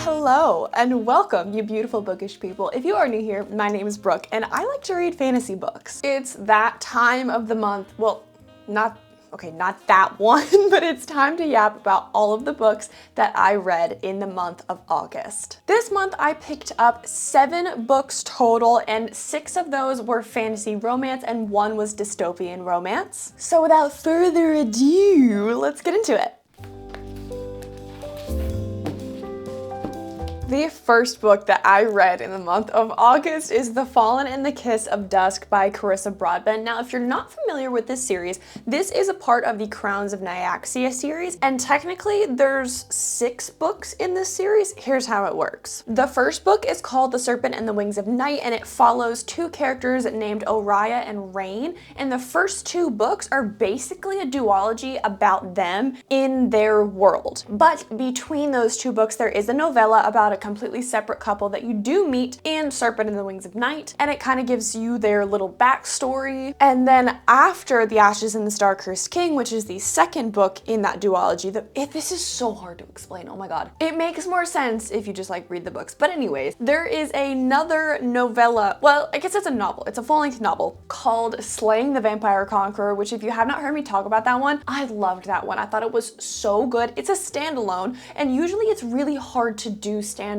Hello and welcome, you beautiful bookish people. If you are new here, my name is Brooke and I like to read fantasy books. It's that time of the month, well, not that one, but it's time to yap about all of the books that I read in the month of August. This month I picked up 7 books total, and 6 of those were fantasy romance and 1 was dystopian romance. So without further ado, let's get into it. The first book that I read in the month of August is The Fallen and the Kiss of Dusk by Carissa Broadbent. Now, if you're not familiar with this series, this is a part of the Crowns of Nyaxia series, and technically there's 6 books in this series. Here's how it works. The first book is called The Serpent and the Wings of Night, and it follows 2 characters named Oriah and Rain, and the first 2 books are basically a duology about them in their world. But between those 2 books, there is a novella about a completely separate couple that you do meet in Serpent and the Wings of Night, and it kind of gives you their little backstory. And then after The Ashes and the Star-Cursed King, which is the second book in that duology, this is so hard to explain, oh my god. It makes more sense if you just like read the books. But anyways, there is another novella, well, I guess it's a novel, it's a full-length novel called Slaying the Vampire Conqueror, which if you have not heard me talk about that one, I loved that one. I thought it was so good. It's a standalone, and usually it's really hard to do standalone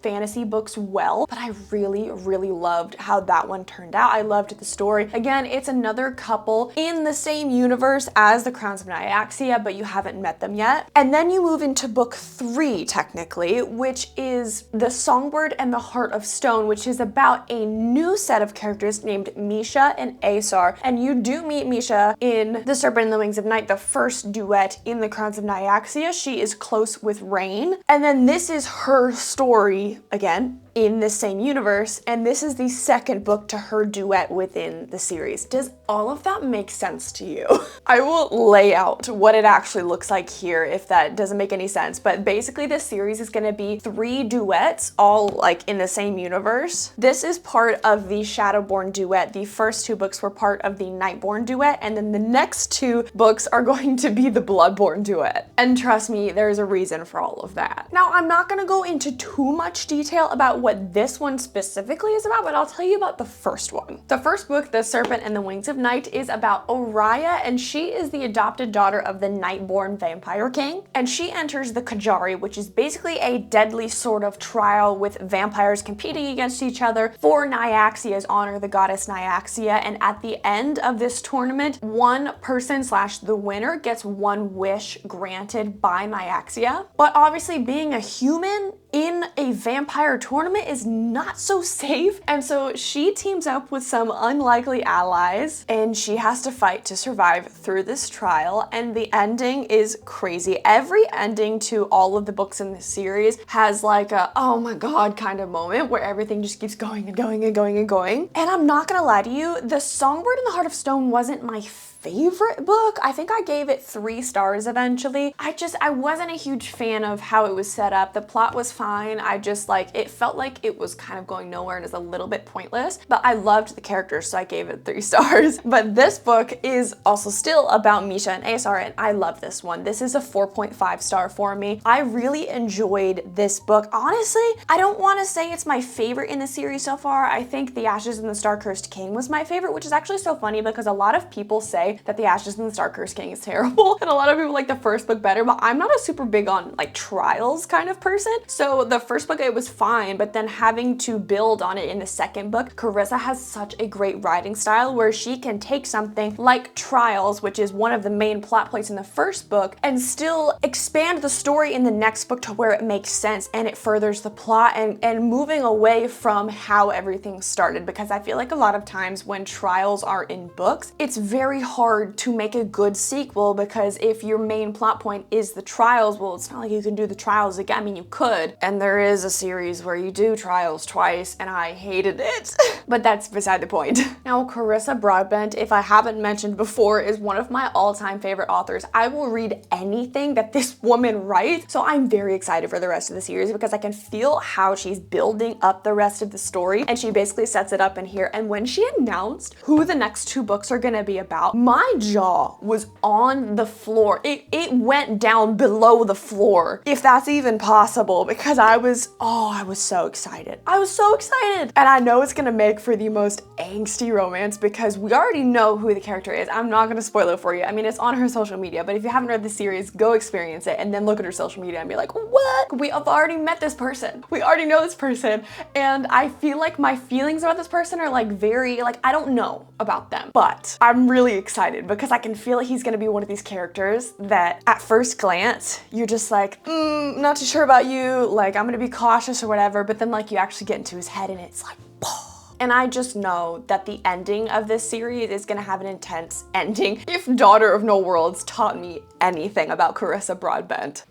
fantasy books well, but I really loved how that one turned out. I loved the story. Again, it's another couple in the same universe as the Crowns of Nyaxia, but you haven't met them yet. And then you move into book 3, technically, which is The Songbird and the Heart of Stone, which is about a new set of characters named Misha and Asar. And you do meet Misha in The Serpent and the Wings of Night, the first duet in the Crowns of Nyaxia. She is close with Rain. And then this is her story, again, in the same universe, and this is the second book to her duet within the series. Does all of that make sense to you? I will lay out what it actually looks like here if that doesn't make any sense, but basically this series is gonna be 3 duets, all like in the same universe. This is part of the Shadowborn duet. The first 2 books were part of the Nightborn duet, and then the next 2 books are going to be the Bloodborne duet. And trust me, there's a reason for all of that. Now, I'm not gonna go into too much detail about what this one specifically is about, but I'll tell you about the first one. The first book, The Serpent and the Wings of Night, is about Oriah, and she is the adopted daughter of the Nightborn Vampire King, and she enters the Kajari, which is basically a deadly sort of trial with vampires competing against each other for Nyaxia's honor, the goddess Nyaxia. And at the end of this tournament, one person / the winner gets one wish granted by Nyaxia. But obviously, being a human in a vampire tournament is not so safe, and so she teams up with some unlikely allies and she has to fight to survive through this trial, and the ending is crazy. Every ending to all of the books in this series has like a oh my god kind of moment where everything just keeps going and going and going and going. And I'm not gonna lie to you, The Songbird and the Heart of Stone wasn't my favorite book. I think I gave it 3 stars eventually. I wasn't a huge fan of how it was set up. The plot was fine. It felt like it was kind of going nowhere and is a little bit pointless, but I loved the characters, so I gave it 3 stars. But this book is also still about Misha and Asar, and I love this one. This is a 4.5 star for me. I really enjoyed this book. Honestly, I don't want to say it's my favorite in the series so far. I think The Ashes and the Star-Cursed King was my favorite, which is actually so funny because a lot of people say that The Ashes and the Star-Cursed King is terrible, and a lot of people like the first book better, but I'm not a super big on like trials kind of person. So the first book, it was fine, but then having to build on it in the second book, Carissa has such a great writing style where she can take something like trials, which is one of the main plot points in the first book, and still expand the story in the next book to where it makes sense and it furthers the plot and moving away from how everything started. Because I feel like a lot of times when trials are in books, it's very hard to make a good sequel, because if your main plot point is the trials, well, it's not like you can do the trials again. I mean, you could, and there is a series where you do trials twice, and I hated it. But that's beside the point. Now, Carissa Broadbent, if I haven't mentioned before, is one of my all-time favorite authors. I will read anything that this woman writes, so I'm very excited for the rest of the series because I can feel how she's building up the rest of the story, and she basically sets it up in here. And when she announced who the next 2 books are gonna be about, my jaw was on the floor. It went down below the floor, if that's even possible, because I was so excited. I was so excited. And I know it's gonna make for the most angsty romance because we already know who the character is. I'm not gonna spoil it for you. I mean, it's on her social media, but if you haven't read the series, go experience it and then look at her social media and be like, what? We have already met this person. We already know this person. And I feel like my feelings about this person are like very, like, I don't know about them, but I'm really excited because I can feel like he's gonna be one of these characters that at first glance, you're just like, not too sure about you. Like, I'm gonna be cautious or whatever. But then like you actually get into his head and it's like, and I just know that the ending of this series is gonna have an intense ending. If Daughter of No Worlds taught me anything about Carissa Broadbent.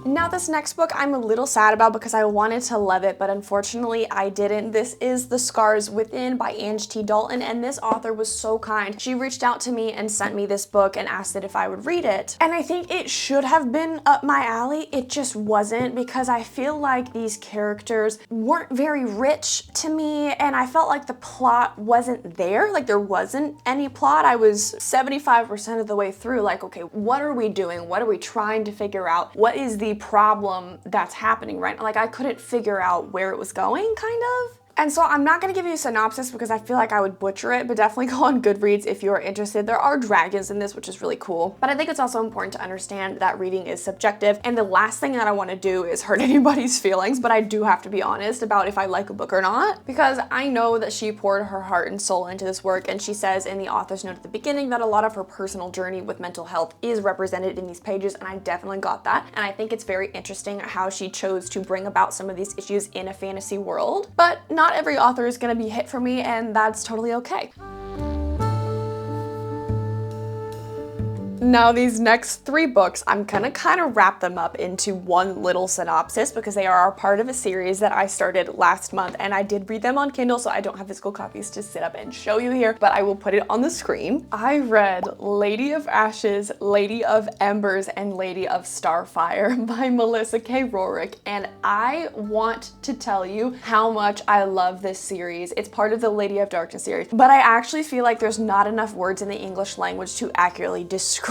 Now this next book I'm a little sad about because I wanted to love it, but unfortunately I didn't. This is The Scars Within by Ange T. Dalton, and this author was so kind. She reached out to me and sent me this book and asked it if I would read it. And I think it should have been up my alley. It just wasn't, because I feel like these characters weren't very rich to me, and I felt like the plot wasn't there. Like, there wasn't any plot. I was 75% of the way through, like, okay, what are we doing? What are we trying to figure out? What is the problem that's happening right now? Like, I couldn't figure out where it was going, kind of. And so I'm not gonna give you a synopsis because I feel like I would butcher it, but definitely go on Goodreads if you're interested. There are dragons in this, which is really cool. But I think it's also important to understand that reading is subjective. And the last thing that I wanna do is hurt anybody's feelings, but I do have to be honest about if I like a book or not, because I know that she poured her heart and soul into this work. And she says in the author's note at the beginning that a lot of her personal journey with mental health is represented in these pages. And I definitely got that. And I think it's very interesting how she chose to bring about some of these issues in a fantasy world, but not every author is gonna be hit for me, and that's totally okay. Now these next 3 books, I'm gonna kind of wrap them up into one little synopsis because they are a part of a series that I started last month, and I did read them on Kindle, so I don't have physical copies to sit up and show you here, but I will put it on the screen. I read Lady of Ashes, Lady of Embers, and Lady of Starfire by Melissa K. Rorick, and I want to tell you how much I love this series. It's part of the Lady of Darkness series, but I actually feel like there's not enough words in the English language to accurately describe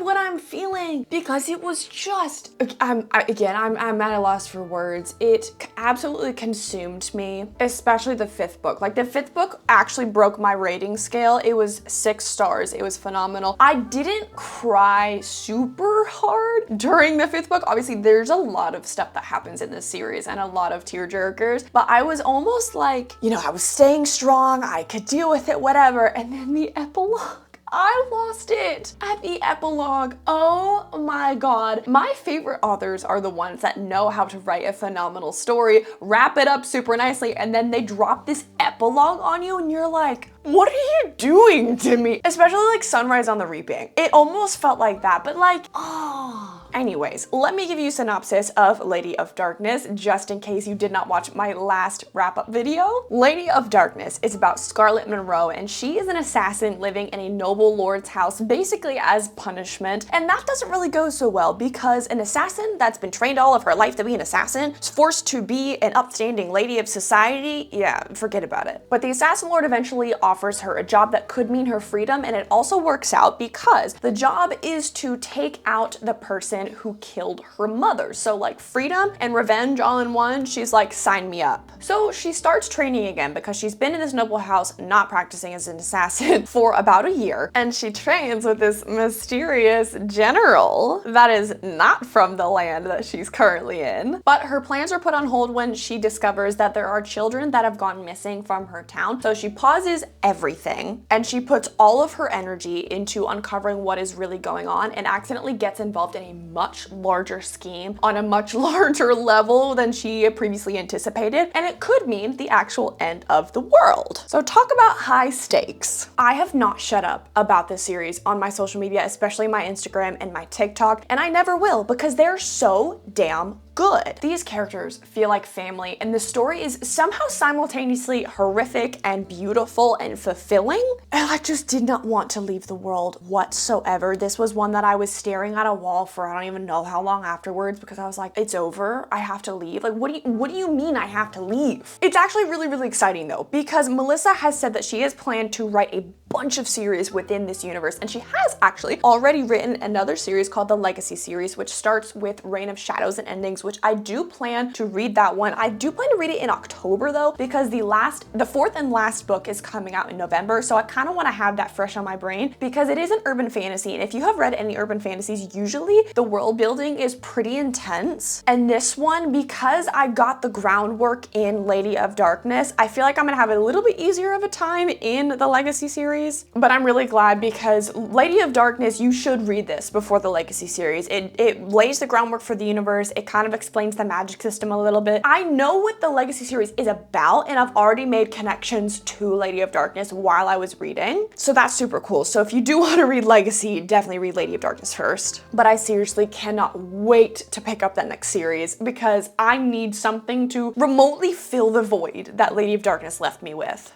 what I'm feeling, because it was just, I'm at a loss for words. It absolutely consumed me, especially the 5th book. Like, the 5th book actually broke my rating scale. It was 6 stars. It was phenomenal. I didn't cry super hard during the 5th book. Obviously, there's a lot of stuff that happens in this series and a lot of tearjerkers, but I was almost like, you know, I was staying strong. I could deal with it, whatever. And then the epilogue, I lost it at the epilogue. Oh my God. My favorite authors are the ones that know how to write a phenomenal story, wrap it up super nicely, and then they drop this epilogue on you and you're like, what are you doing to me? Especially like Sunrise on the Reaping. It almost felt like that, but like, oh. Anyways, let me give you a synopsis of Lady of Darkness, just in case you did not watch my last wrap-up video. Lady of Darkness is about Scarlet Monroe, and she is an assassin living in a noble lord's house, basically as punishment. And that doesn't really go so well, because an assassin that's been trained all of her life to be an assassin is forced to be an upstanding lady of society. Yeah, forget about it. But the assassin lord eventually offers her a job that could mean her freedom, and it also works out because the job is to take out the person who killed her mother. So like freedom and revenge all in one. She's like, sign me up. So she starts training again because she's been in this noble house not practicing as an assassin for about a year, and she trains with this mysterious general that is not from the land that she's currently in. But her plans are put on hold when she discovers that there are children that have gone missing from her town. So she pauses everything and she puts all of her energy into uncovering what is really going on, and accidentally gets involved in a much larger scheme on a much larger level than she previously anticipated, and it could mean the actual end of the world. So talk about high stakes. I have not shut up about this series on my social media, especially my Instagram and my TikTok, and I never will, because they're so damn good. These characters feel like family, and the story is somehow simultaneously horrific and beautiful and fulfilling. And I just did not want to leave the world whatsoever. This was one that I was staring at a wall for I don't even know how long afterwards, because I was like, it's over, I have to leave. Like, what do you mean I have to leave? It's actually really, really exciting though, because Melissa has said that she has planned to write a bunch of series within this universe, and she has actually already written another series called the Legacy series, which starts with Reign of Shadows and Endings, which I do plan to read that one. I do plan to read it in October though, because the fourth and last book is coming out in November, so I kind of want to have that fresh on my brain, because it is an urban fantasy, and if you have read any urban fantasies, usually the world building is pretty intense, and this one, because I got the groundwork in Lady of Darkness, I feel like I'm gonna have a little bit easier of a time in the Legacy series. But I'm really glad, because Lady of Darkness, you should read this before the Legacy series. It lays the groundwork for the universe. It kind of explains the magic system a little bit. I know what the Legacy series is about, and I've already made connections to Lady of Darkness while I was reading. So that's super cool. So if you do want to read Legacy, definitely read Lady of Darkness first. But I seriously cannot wait to pick up that next series, because I need something to remotely fill the void that Lady of Darkness left me with.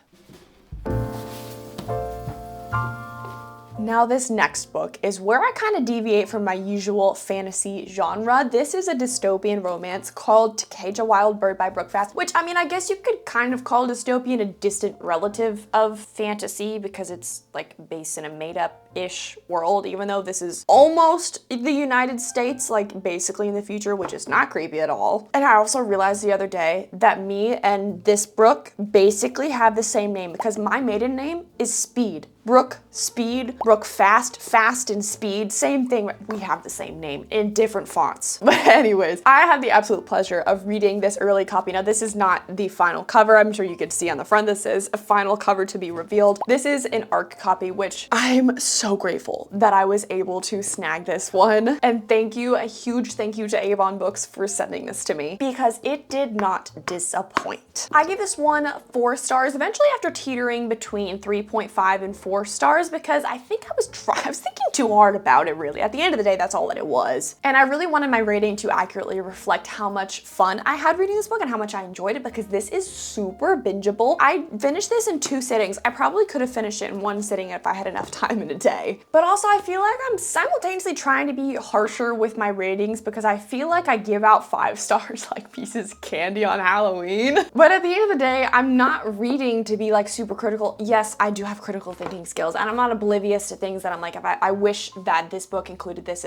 Now this next book is where I kind of deviate from my usual fantasy genre. This is a dystopian romance called To Cage a Wild Bird by Brooke Fast, which, I mean, I guess you could kind of call dystopian a distant relative of fantasy, because it's like based in a made-up-ish world, even though this is almost the United States, like basically in the future, which is not creepy at all. And I also realized the other day that me and this Brooke basically have the same name, because my maiden name is Speed. Brooke, Speed, Brooke Fast, Fast and Speed, same thing. We have the same name in different fonts. But anyways, I had the absolute pleasure of reading this early copy. Now this is not the final cover. I'm sure you could see on the front, this is a final cover to be revealed. This is an ARC copy, which I'm so grateful that I was able to snag this one. And thank you, a huge thank you to Avon Books for sending this to me, because it did not disappoint. I gave this one 4 stars, eventually after teetering between 3.5 and 4 stars, because I think I was thinking too hard about it, really. At the end of the day, that's all that it was. And I really wanted my rating to accurately reflect how much fun I had reading this book and how much I enjoyed it, because this is super bingeable. I finished this in 2 sittings. I probably could have finished it in 1 sitting if I had enough time in a day. But also I feel like I'm simultaneously trying to be harsher with my ratings, because I feel like I give out 5 stars like pieces of candy on Halloween. But at the end of the day, I'm not reading to be like super critical. Yes, I do have critical thinking skills, and I'm not oblivious to things that I'm like, if I wish that this book included this,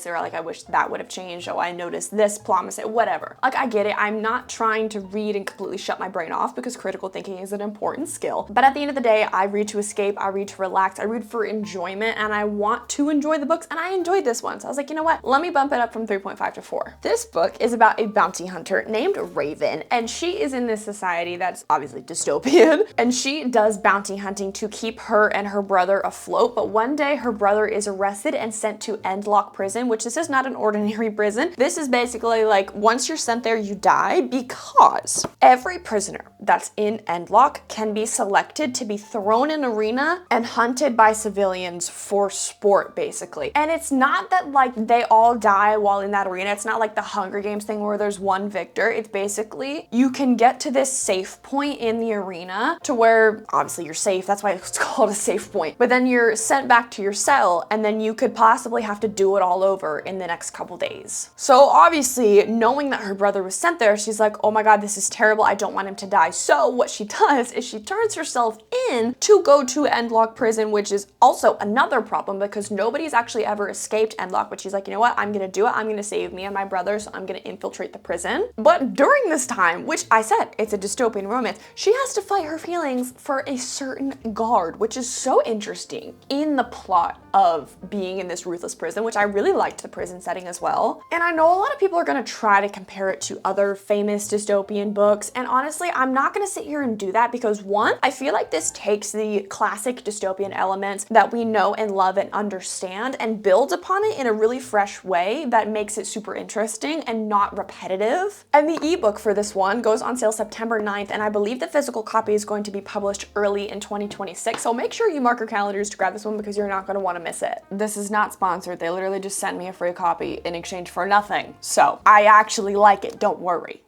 or like I wish that would have changed, oh, I noticed this plot mistake, whatever. Like, I get it. I'm not trying to read and completely shut my brain off, because critical thinking is an important skill. But at the end of the day, I read to escape, I read to relax, I read for enjoyment, and I want to enjoy the books, and I enjoyed this one. So I was like, you know what? Let me bump it up from 3.5 to 4. This book is about a bounty hunter named Raven, and she is in this society that's obviously dystopian, and she does bounty hunting to keep her and her brother afloat. But one day her brother is arrested and sent to Endlock prison, which this is not an ordinary prison. This is basically like, once you're sent there, you die, because every prisoner that's in Endlock can be selected to be thrown in an arena and hunted by civilians for sport, basically. And it's not that like they all die while in that arena. It's not like the Hunger Games thing where there's one victor. It's basically, you can get to this safe point in the arena to where obviously you're safe. That's why it's called a safe point. But then you're sent back to your cell, and then you could possibly have to do it all over in the next couple days. So obviously, knowing that her brother was sent there, she's like, oh my God, this is terrible. I don't want him to die. So what she does is she turns herself in to go to Endlock prison, which is also another problem, because nobody's actually ever escaped Endlock. But she's like, you know what? I'm gonna do it. I'm gonna save me and my brother, so I'm gonna infiltrate the prison. But during this time, which I said, it's a dystopian romance, she has to fight her feelings for a certain guard, which is so interesting in the plot of being in this ruthless prison, which I really liked the prison setting as well. And I know a lot of people are gonna try to compare it to other famous dystopian books, and honestly, I'm not gonna sit here and do that, because one, I feel like this takes the classic dystopian elements that we know and love and understand and builds upon it in a really fresh way that makes it super interesting and not repetitive. And the ebook for this one goes on sale September 9th, and I believe the physical copy is going to be published early in 2026, so make sure you mark your calendars to grab this one because you're not going to want to miss it. This is not sponsored. They literally just sent me a free copy in exchange for nothing. So I actually like it, don't worry.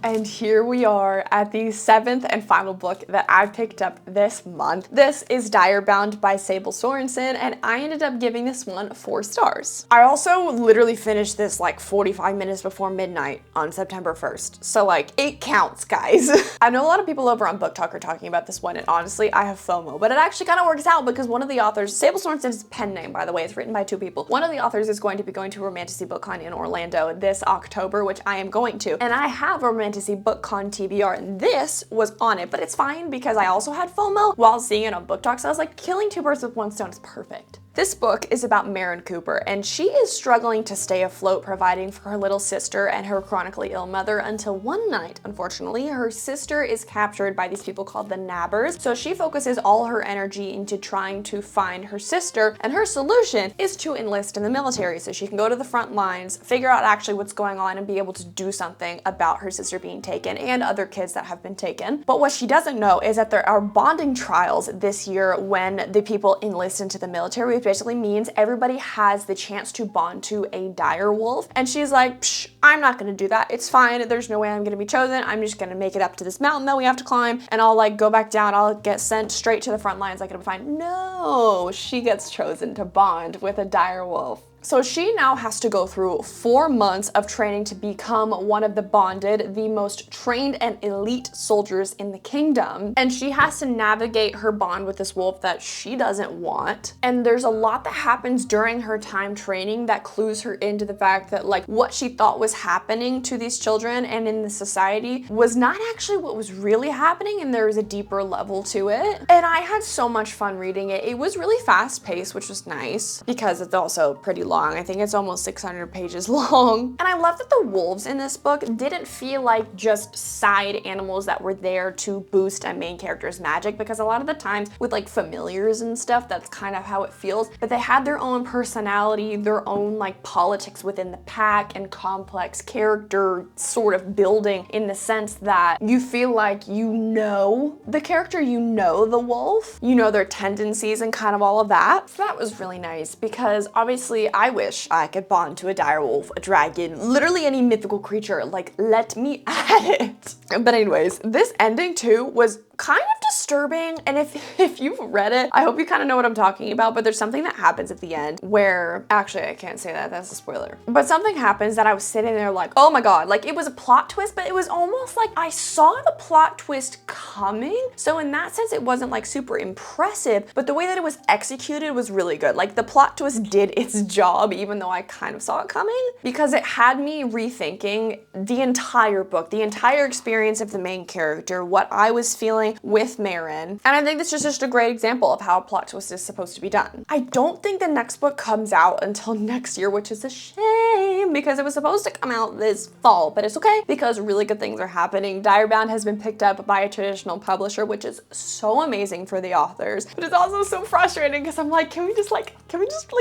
And here we are at the 7th and final book that I picked up this month. This is Direbound by Sable Sorensen, and I ended up giving this one 4 stars. I also literally finished this like 45 minutes before midnight on September 1st. So like, it counts, guys. I know a lot of people over on Book Talk are talking about this one, and honestly, I have FOMO, but it actually kind of works out because one of the authors, Sable Sorensen's pen name, by the way, it's written by 2 people. One of the authors is going to be going to Romantasy BookCon in Orlando this October, which I am going to, and I have a BookCon TBR, and this was on it, but it's fine because I also had FOMO while seeing it on Book Talk, so I was like, killing 2 birds with 1 stone is perfect. This book is about Maren Cooper, and she is struggling to stay afloat providing for her little sister and her chronically ill mother until one night, unfortunately, her sister is captured by these people called the Nabbers, so she focuses all her energy into trying to find her sister, and her solution is to enlist in the military so she can go to the front lines, figure out actually what's going on, and be able to do something about her sister being taken and other kids that have been taken. But what she doesn't know is that there are bonding trials this year when the people enlist into the military, which basically means everybody has the chance to bond to a dire wolf. And she's like, psh, I'm not gonna do that. It's fine. There's no way I'm gonna be chosen. I'm just gonna make it up to this mountain that we have to climb, and I'll like go back down. I'll get sent straight to the front lines. Like, it'll be fine. No, she gets chosen to bond with a dire wolf. So she now has to go through 4 months of training to become one of the bonded, the most trained and elite soldiers in the kingdom. And she has to navigate her bond with this wolf that she doesn't want. And there's a lot that happens during her time training that clues her into the fact that like what she thought was happening to these children and in the society was not actually what was really happening, and there was a deeper level to it. And I had so much fun reading it. It was really fast paced, which was nice because it's also pretty long. I think it's almost 600 pages long. And I love that the wolves in this book didn't feel like just side animals that were there to boost a main character's magic, because a lot of the times with like familiars and stuff, that's kind of how it feels. But they had their own personality, their own like politics within the pack, and complex character sort of building in the sense that you feel like you know the character, you know the wolf, you know their tendencies and kind of all of that. So that was really nice because obviously I wish I could bond to a direwolf, a dragon, literally any mythical creature. Like, let me at it. But anyways, this ending too was kind of disturbing, and if you've read it, I hope you kind of know what I'm talking about, but there's something that happens at the end where, actually I can't say that, that's a spoiler, but something happens that I was sitting there like, oh my god, like it was a plot twist, but it was almost like I saw the plot twist coming, so in that sense it wasn't like super impressive, but the way that it was executed was really good. Like the plot twist did its job even though I kind of saw it coming, because it had me rethinking the entire book, the entire experience of the main character, what I was feeling with Maren. And I think this is just a great example of how a plot twist is supposed to be done. I don't think the next book comes out until next year, which is a shame because it was supposed to come out this fall, but it's okay because really good things are happening. Direbound has been picked up by a traditional publisher, which is so amazing for the authors, but it's also so frustrating because I'm like, can we just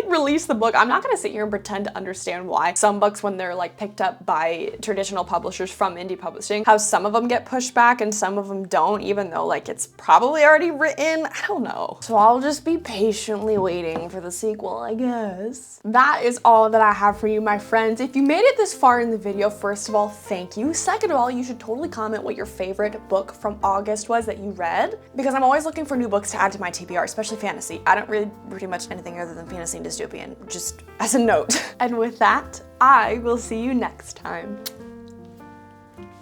release the book? I'm not gonna sit here and pretend to understand why some books, when they're like picked up by traditional publishers from indie publishing, how some of them get pushed back and some of them don't, even though like it's probably already written. I don't know. So I'll just be patiently waiting for the sequel, I guess. That is all that I have for you, my friends. If you made it this far in the video, first of all, thank you. Second of all, you should totally comment what your favorite book from August was that you read, because I'm always looking for new books to add to my TBR, especially fantasy. I don't read pretty much anything other than fantasy and dystopian, just as a note. And with that, I will see you next time.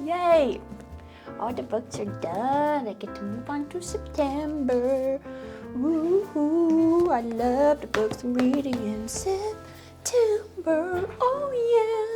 Yay! All the books are done. I get to move on to September. Woohoo! I love the books I'm reading in September. Oh yeah!